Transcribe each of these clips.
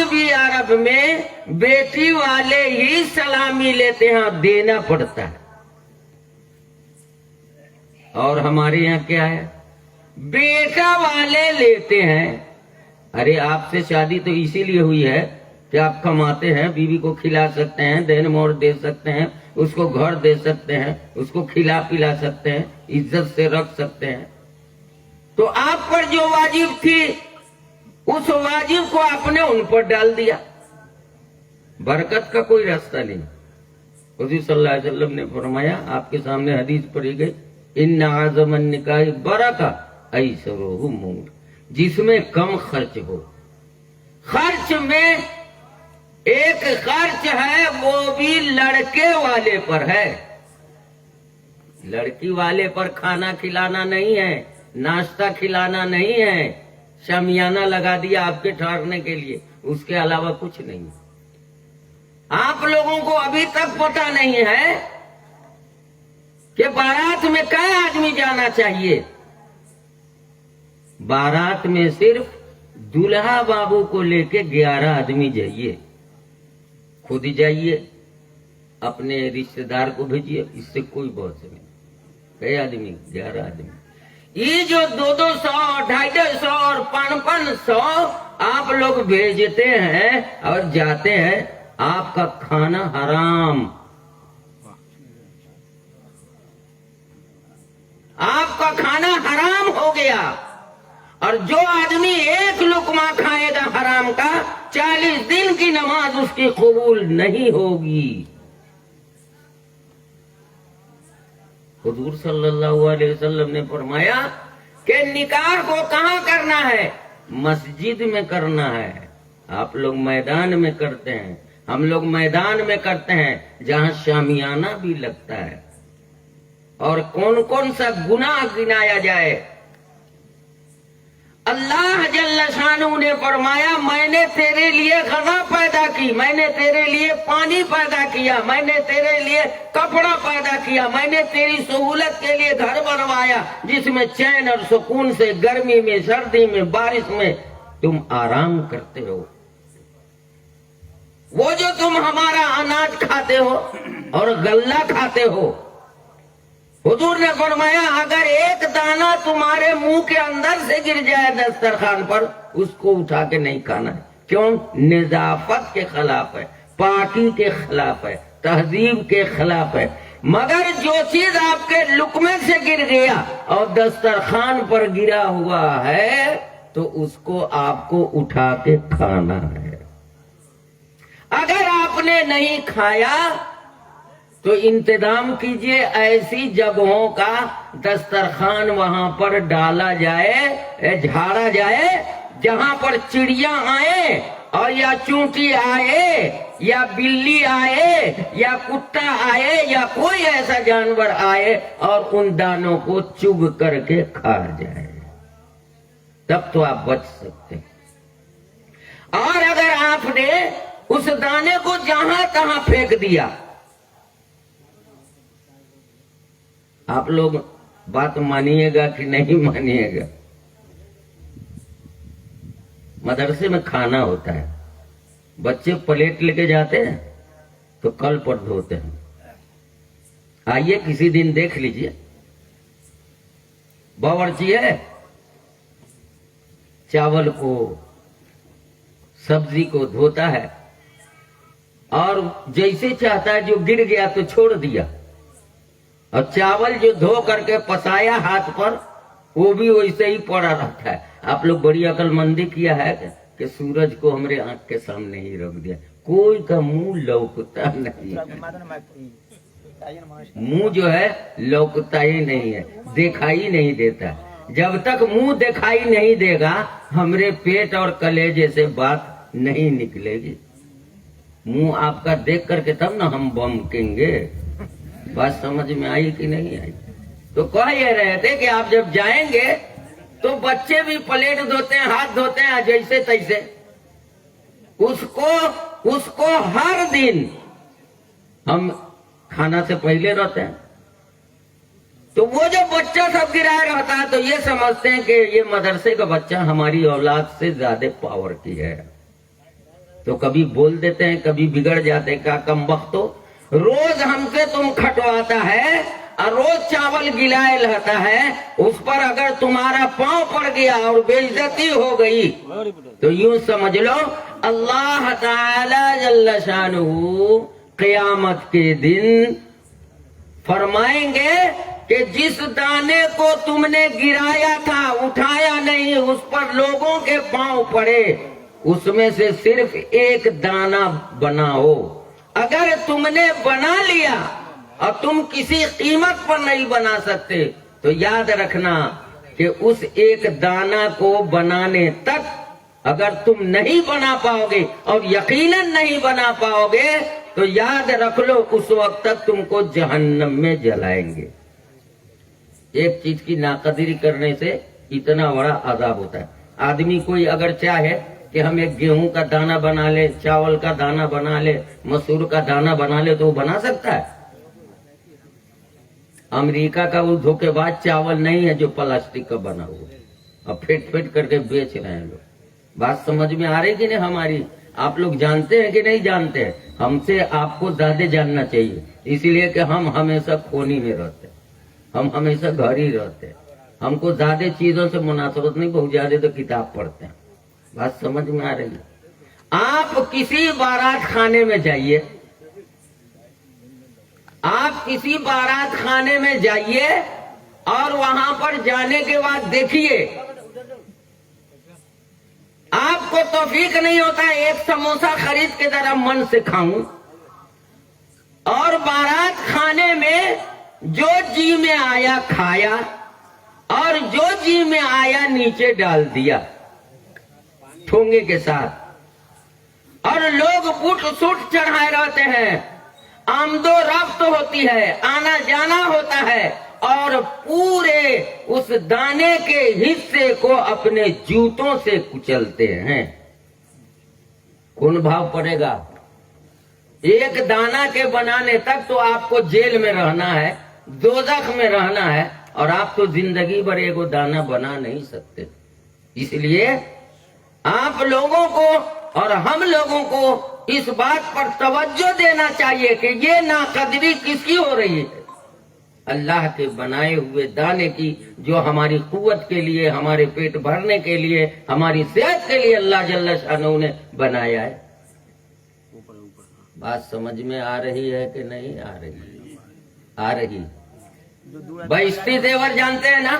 بھی عرب میں بیٹی والے ہی سلامی لیتے ہیں، دینا پڑتا ہے. اور ہمارے یہاں کیا ہے؟ بیٹا والے لیتے ہیں. ارے آپ سے شادی تو اسی لیے ہوئی ہے کہ آپ کماتے ہیں، بیوی کو کھلا سکتے ہیں، دین مور دے سکتے ہیں، اس کو گھر دے سکتے ہیں، اس کو کھلا پلا سکتے ہیں، عزت سے رکھ سکتے ہیں. تو آپ پر جو واجب تھی اس واجب کو آپ نے ان پر ڈال دیا. برکت کا کوئی راستہ نہیں. حضور صلی اللہ علیہ وسلم نے فرمایا، آپ کے سامنے حدیث پڑھی گئی، ان اعظم النکاح برکہ ایسرہ مور، جس میں کم خرچ ہو. خرچ میں ایک خرچ ہے وہ بھی لڑکے والے پر ہے. لڑکی والے پر کھانا کھلانا نہیں ہے، ناشتہ کھلانا نہیں ہے، شامیانہ لگا دیا آپ کے ٹھہرنے کے لیے، اس کے علاوہ کچھ نہیں. آپ لوگوں کو ابھی تک پتہ نہیں ہے کہ بارات میں کئے آدمی جانا چاہیے. بارات میں صرف دلہا بابو کو لے کے 11 آدمی جائیے. خود ہی جائیے، اپنے رشتہ دار کو بھیجیے، اس سے کوئی بہت نہیں. کئی آدمی؟ 11 آدمی. یہ جو 200 250 اور 500 آپ لوگ بھیجتے ہیں اور جاتے ہیں، آپ کا کھانا حرام، آپ کا کھانا حرام ہو گیا. اور جو آدمی ایک لقمہ کھائے گا حرام کا، 40 دن کی نماز اس کی قبول نہیں ہوگی. حضور صلی اللہ علیہ وسلم نے فرمایا کہ نکاح کو کہاں کرنا ہے؟ مسجد میں کرنا ہے. آپ لوگ میدان میں کرتے ہیں، ہم لوگ میدان میں کرتے ہیں جہاں شامیانہ بھی لگتا ہے. اور کون کون سا گناہ گنایا جائے. اللہ جل شانہ نے فرمایا، میں نے تیرے لیے غذا پیدا کی، میں نے تیرے لیے پانی پیدا کیا، میں نے تیرے لیے کپڑا پیدا کیا، میں نے تیری سہولت کے لیے گھر بنوایا جس میں چین اور سکون سے گرمی میں، سردی میں، بارش میں تم آرام کرتے ہو. وہ جو تم ہمارا اناج کھاتے ہو اور غلہ کھاتے ہو، حضور نے فرمایا اگر ایک دانہ تمہارے منہ کے اندر سے گر جائے دسترخوان پر، اس کو اٹھا کے نہیں کھانا ہے. کیوں؟ نظافت کے خلاف ہے، پاکی کے خلاف ہے، تہذیب کے خلاف ہے. مگر جو چیز آپ کے لقمے سے گر گیا اور دسترخوان پر گرا ہوا ہے تو اس کو آپ کو اٹھا کے کھانا ہے. اگر آپ نے نہیں کھایا تو انتظام کیجئے ایسی جگہوں کا، دسترخوان وہاں پر ڈالا جائے، جھاڑا جائے جہاں پر چڑیا آئے اور یا چونٹی آئے یا بلی آئے یا کتا آئے یا کوئی ایسا جانور آئے اور ان دانوں کو چگ کر کے کھا جائے. تب تو آپ بچ سکتے. اور اگر آپ نے اس دانے کو جہاں تہاں پھینک دیا، آپ لوگ بات مانیے گا کہ نہیں مانیے گا، مدرسے میں کھانا ہوتا ہے، بچے پلیٹ لے کے جاتے ہیں تو کل پر دھوتے ہیں. آئیے کسی دن دیکھ لیجئے، باورچی ہے، چاول کو، سبزی کو دھوتا ہے اور جیسے چاہتا ہے جو گر گیا تو چھوڑ دیا، اور چاول جو دھو کر کے پسایا ہاتھ پر وہ بھی ویسے ہی پڑا رہتا ہے. آپ لوگ بڑی عقل مندی کیا ہے کہ سورج کو ہمارے آنکھ کے سامنے ہی رکھ دیا، کوئی کا منہ لوکتا نہیں، منہ جو ہے لوکتا ہی نہیں ہے، دکھائی نہیں دیتا. جب تک منہ دکھائی نہیں دے گا ہمارے پیٹ اور کلیجے سے بات نہیں نکلے گی. منہ آپ کا دیکھ کر کے تب نا ہم بمکیں گے. بات سمجھ میں آئی کہ نہیں آئی؟ تو کہہ یہ رہے تھے کہ آپ جب جائیں گے تو بچے بھی پلیٹ دھوتے ہیں، ہاتھ دھوتے ہیں جیسے تیسے. اس کو ہر دن ہم کھانا سے پہلے رہتے ہیں. تو وہ جو بچہ سب گرایا رہتا ہے تو یہ سمجھتے ہیں کہ یہ مدرسے کا بچہ ہماری اولاد سے زیادہ پاور کی ہے. تو کبھی بول دیتے ہیں کبھی بگڑ جاتے ہیں. کیا کم وقت ہو, روز ہم سے تم کھٹواتا ہے اور روز چاول گلائے رہتا ہے, اس پر اگر تمہارا پاؤں پڑ گیا اور بے عزتی ہو گئی تو یوں سمجھ لو اللہ تعالی جل شانہ قیامت کے دن فرمائیں گے کہ جس دانے کو تم نے گرایا تھا اٹھایا نہیں, اس پر لوگوں کے پاؤں پڑے, اس میں سے صرف ایک دانہ بناؤ. اگر تم نے بنا لیا اور تم کسی قیمت پر نہیں بنا سکتے تو یاد رکھنا کہ اس ایک دانہ کو بنانے تک اگر تم نہیں بنا پاؤ گے اور یقیناً نہیں بنا پاؤ گے تو یاد رکھ لو اس وقت تک تم کو جہنم میں جلائیں گے. ایک چیز کی ناقدری کرنے سے اتنا بڑا عذاب ہوتا ہے. آدمی کوئی اگر چاہے کہ ہم ایک گیہوں کا دانہ بنا لے, چاول کا دانہ بنا لے, مسور کا دانہ بنا لے تو وہ بنا سکتا ہے. امریکہ کا وہ دھوکے باز چاول نہیں ہے جو پلاسٹک کا بنا ہوا, اب پھٹ پھٹ کر کے بیچ رہے ہیں لوگ. بات سمجھ میں آ رہی کہ نہیں ہماری؟ آپ لوگ جانتے ہیں کہ نہیں جانتے ہیں؟ ہم سے آپ کو زیادہ جاننا چاہیے, اسی لیے کہ ہم ہمیشہ کھونی میں رہتے ہیں, ہم ہمیشہ گھر ہی رہتے ہیں. ہم کو زیادہ چیزوں سے مناسبت نہیں, بہت زیادہ تو کتاب پڑھتے ہیں. بات سمجھ میں آ رہی ہے؟ آپ کسی بارات خانے میں جائیے, آپ کسی بارات خانے میں جائیے اور وہاں پر جانے کے بعد دیکھیے آپ کو توفیق نہیں ہوتا ہے ایک سموسہ خرید کے ذرا من سے کھاؤں, اور بارات خانے میں جو جی میں آیا کھایا اور جو جی میں آیا نیچے ڈال دیا ٹھونگے کے ساتھ, اور لوگ بوٹ سوٹ چڑھائے رہتے ہیں, آمد و رفت ہوتی ہے, آنا جانا ہوتا ہے, اور پورے اس دانے کے حصے کو اپنے جوتوں سے کچلتے ہیں. کون بھاؤ پڑے گا؟ ایک دانہ کے بنانے تک تو آپ کو جیل میں رہنا ہے, دوزخ میں رہنا ہے, اور آپ تو زندگی بھر ایک دانہ بنا نہیں سکتے. اس لیے آپ لوگوں کو اور ہم لوگوں کو اس بات پر توجہ دینا چاہیے کہ یہ ناقدری کس کی ہو رہی ہے؟ اللہ کے بنائے ہوئے دانے کی, جو ہماری قوت کے لیے, ہمارے پیٹ بھرنے کے لیے, ہماری صحت کے لیے اللہ جل شانہ نے بنایا ہے. بات سمجھ میں آ رہی ہے کہ نہیں آ رہی؟ آ رہی. بہشتی زیور جانتے ہیں نا؟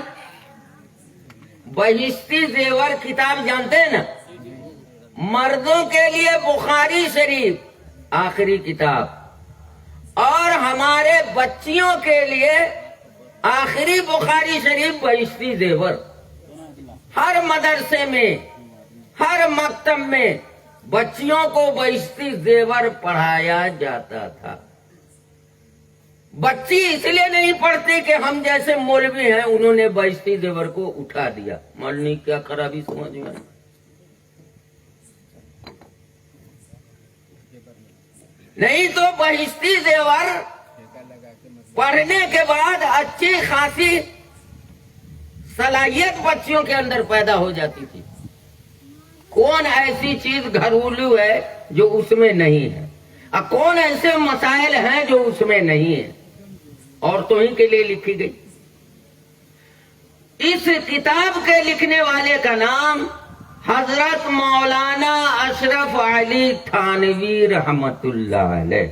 بہشتی زیور کتاب جانتے ہیں نا؟ مردوں کے لیے بخاری شریف آخری کتاب, اور ہمارے بچیوں کے لیے آخری بخاری شریف بہشتی زیور. ہر مدرسے میں, ہر مکتب میں بچیوں کو بہشتی زیور پڑھایا جاتا تھا. بچی اس لیے نہیں پڑھتی کہ ہم جیسے مولوی ہیں انہوں نے بہشتی زیور کو اٹھا دیا. مولوی کیا خرابی سمجھ میں؟ نہیں تو بہشتی زیور پڑھنے کے بعد اچھی خاصی صلاحیت بچیوں کے اندر پیدا ہو جاتی تھی. کون ایسی چیز گھریلو ہے جو اس میں نہیں ہے, اور کون ایسے مسائل ہیں جو اس میں نہیں ہے, عورتوں ہی کے لیے لکھی گئی. اس کتاب کے لکھنے والے کا نام حضرت مولانا اشرف علی تھانوی رحمت اللہ علیہ.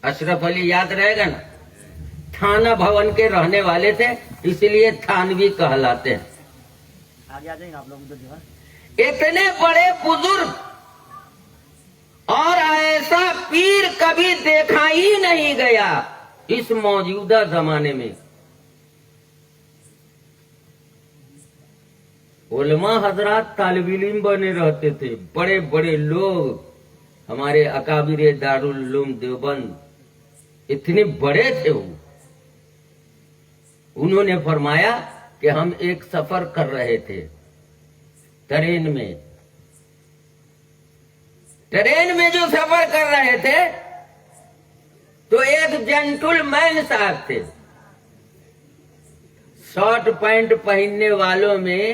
اشرف علی یاد رہے گا نا, تھانہ بھون کے رہنے والے تھے, اس لیے تھانوی کہلاتے ہیں. اتنے بڑے بزرگ اور ایسا پیر کبھی دیکھا ہی نہیں گیا اس موجودہ زمانے میں. علماء حضرات طالب علم بنے رہتے تھے, بڑے بڑے لوگ, ہمارے اکابر دارالعلوم دیوبند اتنے بڑے تھے وہ. انہوں نے فرمایا کہ ہم ایک سفر کر رہے تھے ٹرین میں. ٹرین میں جو سفر کر رہے تھے تو ایک جینٹل مین صاحب تھے, شارٹ پینٹ پہننے والوں میں